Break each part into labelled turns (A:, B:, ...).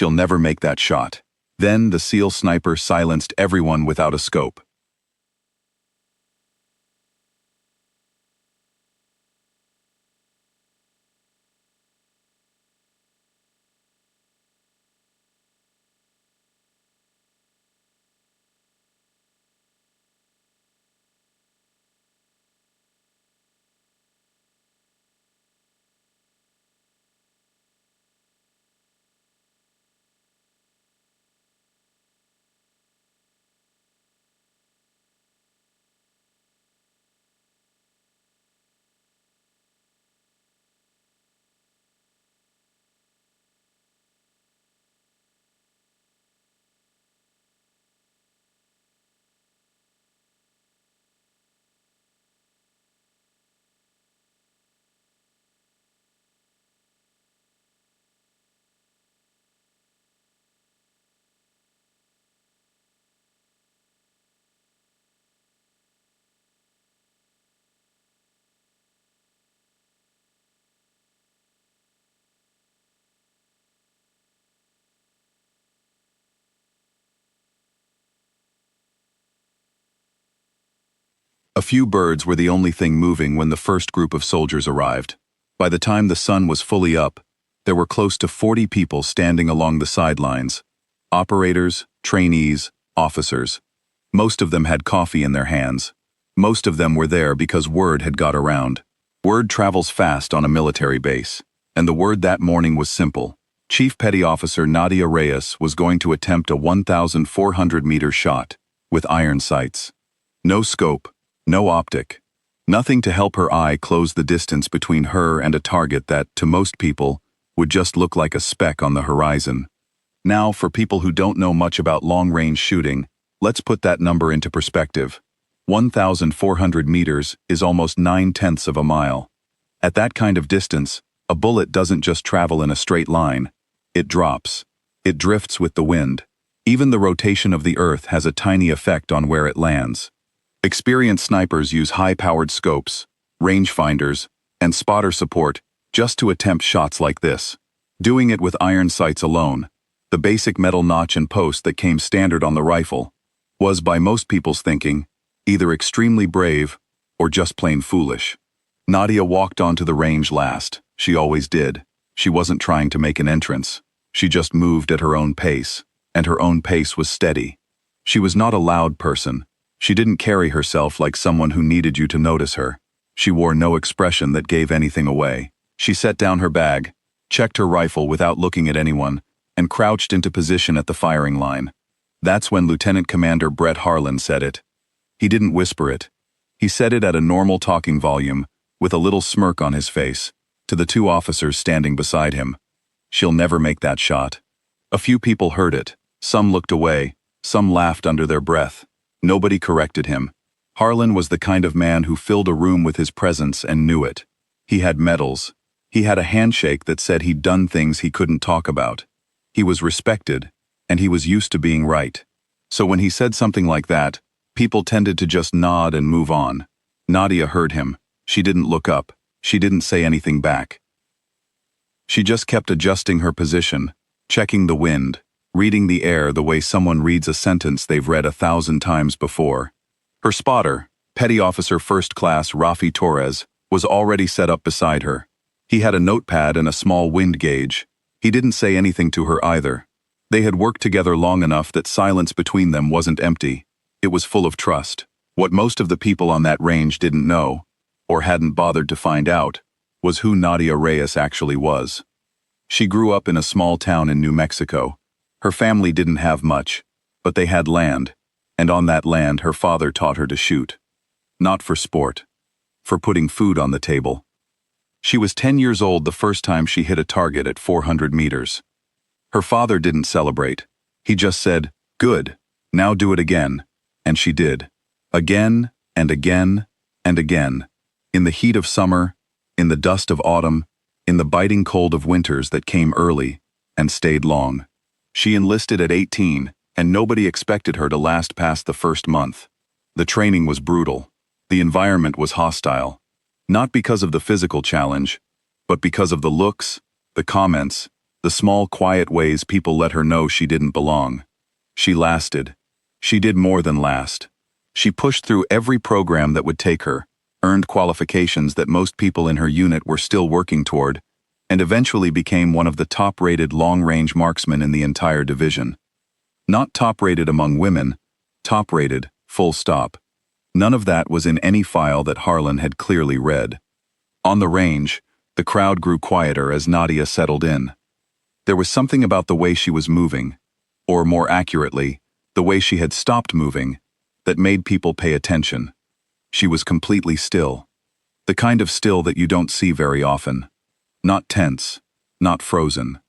A: She'll never make that shot. Then the SEAL sniper silenced everyone without a scope. A few birds were the only thing moving when the first group of soldiers arrived. By the time the sun was fully up, there were close to 40 people standing along the sidelines. Operators, trainees, officers. Most of them had coffee in their hands. Most of them were there because word had got around. Word travels fast on a military base, and the word that morning was simple. Chief Petty Officer Nadia Reyes was going to attempt a 1,400-meter shot, with iron sights. No scope, no optic. Nothing to help her eye close the distance between her and a target that, to most people, would just look like a speck on the horizon. Now, for people who don't know much about long-range shooting, let's put that number into perspective. 1,400 meters is almost 9/10 of a mile. At that kind of distance, a bullet doesn't just travel in a straight line. It drops. It drifts with the wind. Even the rotation of the Earth has a tiny effect on where it lands. Experienced snipers use high-powered scopes, rangefinders, and spotter support just to attempt shots like this. Doing it with iron sights alone, the basic metal notch and post that came standard on the rifle, was, by most people's thinking, either extremely brave or just plain foolish. Nadia walked onto the range last. She always did. She wasn't trying to make an entrance. She just moved at her own pace, and her own pace was steady. She was not a loud person. She didn't carry herself like someone who needed you to notice her. She wore no expression that gave anything away. She set down her bag, checked her rifle without looking at anyone, and crouched into position at the firing line. That's when Lieutenant Commander Brett Harlan said it. He didn't whisper it. He said it at a normal talking volume, with a little smirk on his face, to the two officers standing beside him. She'll never make that shot. A few people heard it. Some looked away. Some laughed under their breath. Nobody corrected him. Harlan was the kind of man who filled a room with his presence and knew it. He had medals. He had a handshake that said he'd done things he couldn't talk about. He was respected, and he was used to being right. So when he said something like that, people tended to just nod and move on. Nadia heard him. She didn't look up. She didn't say anything back. She just kept adjusting her position, checking the wind, reading the air the way someone reads a sentence they've read 1,000 times before. Her spotter, Petty Officer First Class Rafi Torres, was already set up beside her. He had a notepad and a small wind gauge. He didn't say anything to her either. They had worked together long enough that silence between them wasn't empty. It was full of trust. What most of the people on that range didn't know, or hadn't bothered to find out, was who Nadia Reyes actually was. She grew up in a small town in New Mexico. Her family didn't have much, but they had land, and on that land her father taught her to shoot. Not for sport, for putting food on the table. She was 10 years old the first time she hit a target at 400 meters. Her father didn't celebrate. He just said, "Good, now do it again." And she did. Again, and again, and again. In the heat of summer, in the dust of autumn, in the biting cold of winters that came early and stayed long. She enlisted at 18, and nobody expected her to last past the first month. The training was brutal. The environment was hostile. Not because of the physical challenge, but because of the looks, the comments, The small, quiet ways people let her know she didn't belong. She lasted. She did more than last. She pushed through every program that would take her, earned qualifications that most people in her unit were still working toward, and eventually became one of the top-rated long-range marksmen in the entire division. Not top-rated among women, top-rated, full stop. None of that was in any file that Harlan had clearly read. On the range, the crowd grew quieter as Nadia settled in. There was something about the way she was moving, or more accurately, the way she had stopped moving, that made people pay attention. She was completely still. The kind of still that you don't see very often. Not tense, not frozen.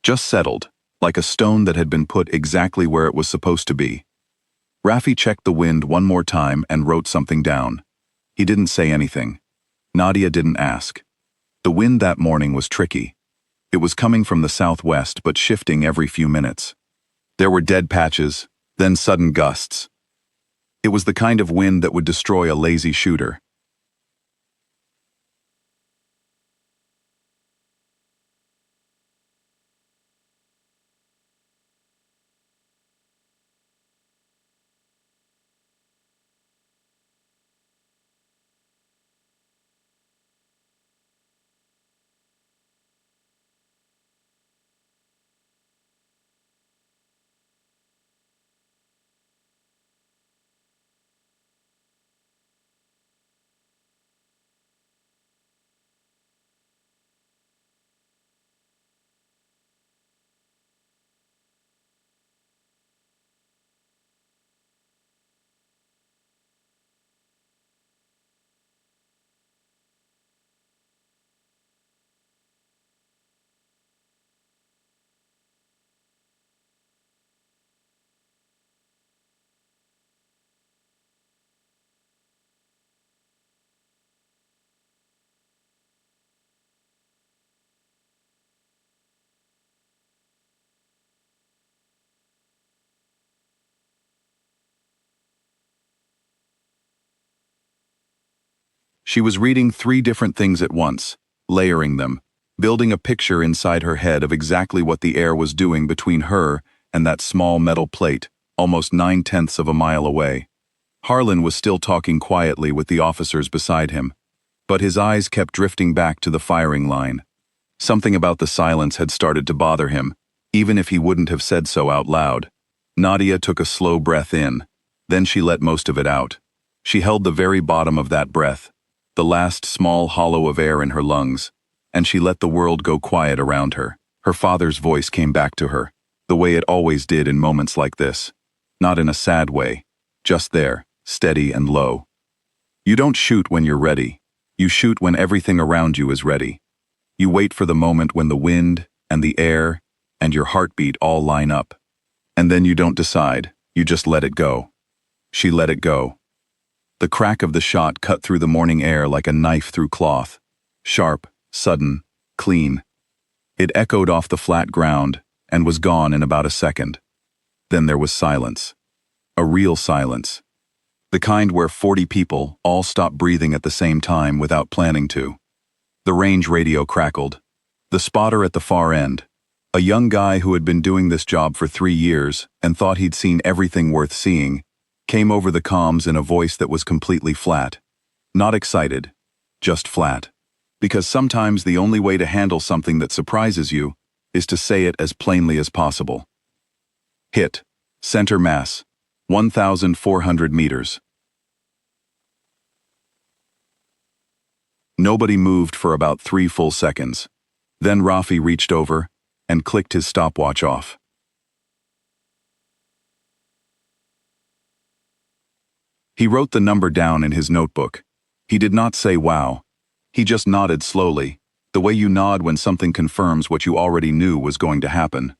A: Just settled, like a stone that had been put exactly where it was supposed to be. Raffi checked the wind one more time and wrote something down. He didn't say anything. Nadia didn't ask. The wind that morning was tricky. It was coming from the southwest but shifting every few minutes. There were dead patches, then sudden gusts. It was the kind of wind that would destroy a lazy shooter. She was reading 3 different things at once, layering them, building a picture inside her head of exactly what the air was doing between her and that small metal plate, almost 9/10 of a mile away. Harlan was still talking quietly with the officers beside him, but his eyes kept drifting back to the firing line. Something about the silence had started to bother him, even if he wouldn't have said so out loud. Nadia took a slow breath in, then she let most of it out. She held the very bottom of that breath, the last small hollow of air in her lungs, and she let the world go quiet around her. Her father's voice came back to her, the way it always did in moments like this. Not in a sad way, just there, steady and low. You don't shoot when you're ready. You shoot when everything around you is ready. You wait for the moment when the wind and the air and your heartbeat all line up. And then you don't decide, you just let it go. She let it go. The crack of the shot cut through the morning air like a knife through cloth. Sharp, sudden, clean. It echoed off the flat ground and was gone in about a second. Then there was silence. A real silence. The kind where 40 people all stop breathing at the same time without planning to. The range radio crackled. The spotter at the far end, a young guy who had been doing this job for 3 years and thought he'd seen everything worth seeing, came over the comms in a voice that was completely flat. Not excited, just flat. Because sometimes the only way to handle something that surprises you is to say it as plainly as possible. Hit. Center mass. 1,400 meters. Nobody moved for about 3 full seconds. Then Raffi reached over and clicked his stopwatch off. He wrote the number down in his notebook. He did not say wow. He just nodded slowly, the way you nod when something confirms what you already knew was going to happen.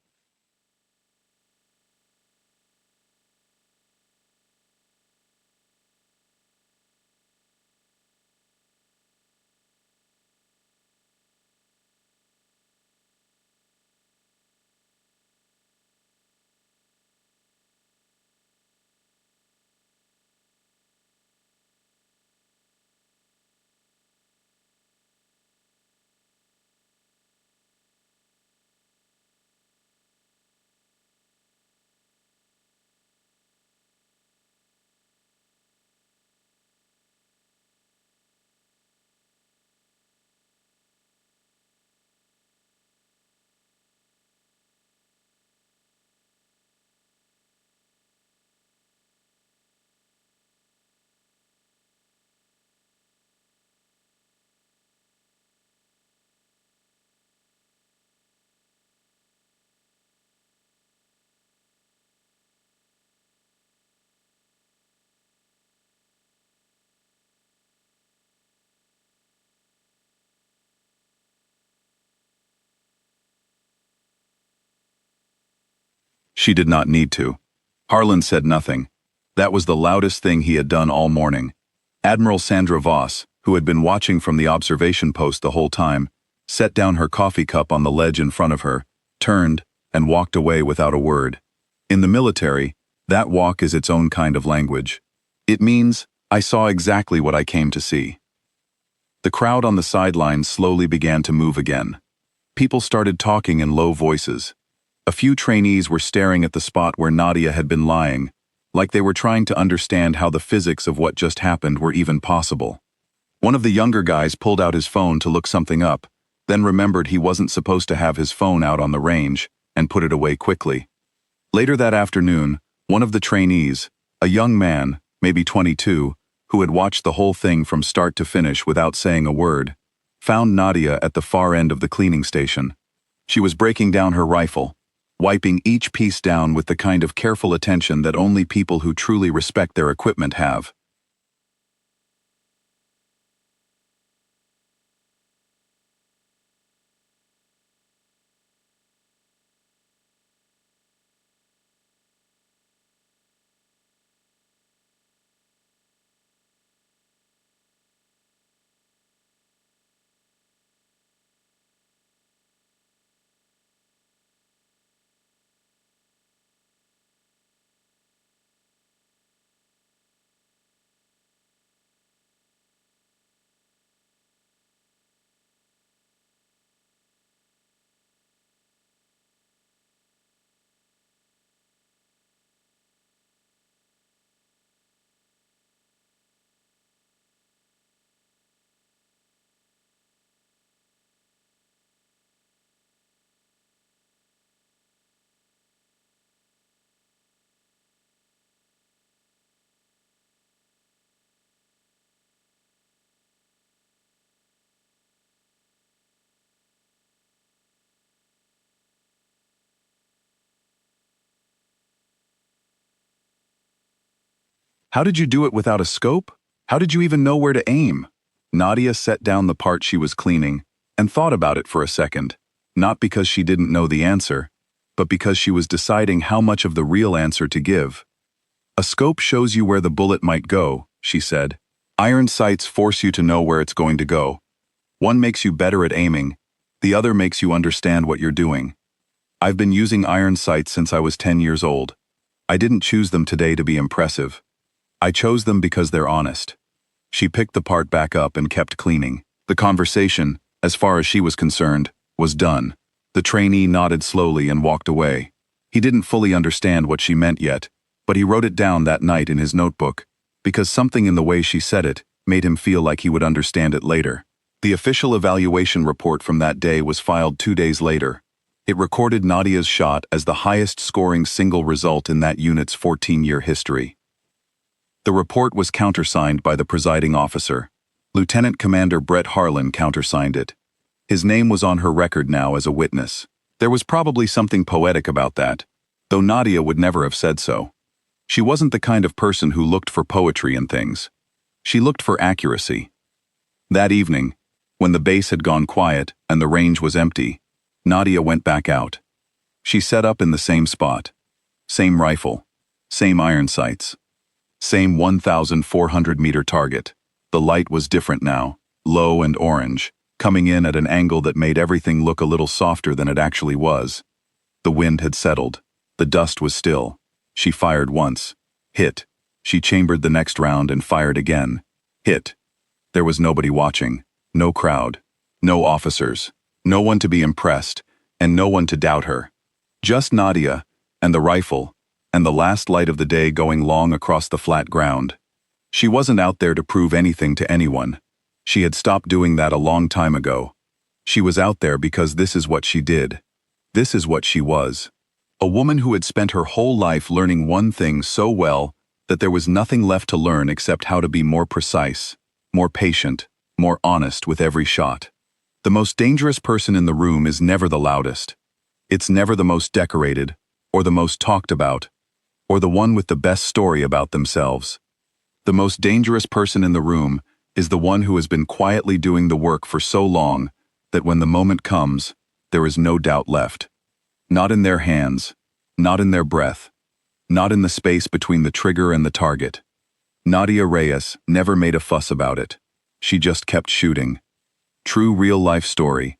A: She did not need to. Harlan said nothing. That was the loudest thing he had done all morning. Admiral Sandra Voss, who had been watching from the observation post the whole time, set down her coffee cup on the ledge in front of her, turned, and walked away without a word. In the military, that walk is its own kind of language. It means, I saw exactly what I came to see. The crowd on the sidelines slowly began to move again. People started talking in low voices. A few trainees were staring at the spot where Nadia had been lying, like they were trying to understand how the physics of what just happened were even possible. One of the younger guys pulled out his phone to look something up, then remembered he wasn't supposed to have his phone out on the range, and put it away quickly. Later that afternoon, one of the trainees, a young man, maybe 22, who had watched the whole thing from start to finish without saying a word, found Nadia at the far end of the cleaning station. She was breaking down her rifle, wiping each piece down with the kind of careful attention that only people who truly respect their equipment have. How did you do it without a scope? How did you even know where to aim? Nadia set down the part she was cleaning and thought about it for a second, not because she didn't know the answer, but because she was deciding how much of the real answer to give. A scope shows you where the bullet might go, she said. Iron sights force you to know where it's going to go. One makes you better at aiming, the other makes you understand what you're doing. I've been using iron sights since I was 10 years old. I didn't choose them today to be impressive. I chose them because they're honest. She picked the part back up and kept cleaning. The conversation, as far as she was concerned, was done. The trainee nodded slowly and walked away. He didn't fully understand what she meant yet, but he wrote it down that night in his notebook, because something in the way she said it made him feel like he would understand it later. The official evaluation report from that day was filed 2 days later. It recorded Nadia's shot as the highest-scoring single result in that unit's 14-year history. The report was countersigned by the presiding officer. Lieutenant Commander Brett Harlan countersigned it. His name was on her record now as a witness. There was probably something poetic about that, though Nadia would never have said so. She wasn't the kind of person who looked for poetry in things. She looked for accuracy. That evening, when the base had gone quiet and the range was empty, Nadia went back out. She set up in the same spot. Same rifle. Same iron sights. Same 1,400-meter target. The light was different now, low and orange, coming in at an angle that made everything look a little softer than it actually was. The wind had settled. The dust was still. She fired once. Hit. She chambered the next round and fired again. Hit. There was nobody watching. No crowd. No officers. No one to be impressed, and no one to doubt her. Just Nadia, and the rifle, and the last light of the day going long across the flat ground. She wasn't out there to prove anything to anyone. She had stopped doing that a long time ago. She was out there because this is what she did. This is what she was. A woman who had spent her whole life learning one thing so well that there was nothing left to learn except how to be more precise, more patient, more honest with every shot. The most dangerous person in the room is never the loudest. It's never the most decorated, or the most talked about, or the one with the best story about themselves. The most dangerous person in the room is the one who has been quietly doing the work for so long that when the moment comes, there is no doubt left. Not in their hands, Not in their breath. Not in the space between the trigger and the target. Nadia Reyes never made a fuss about it. She just kept shooting. True real-life story.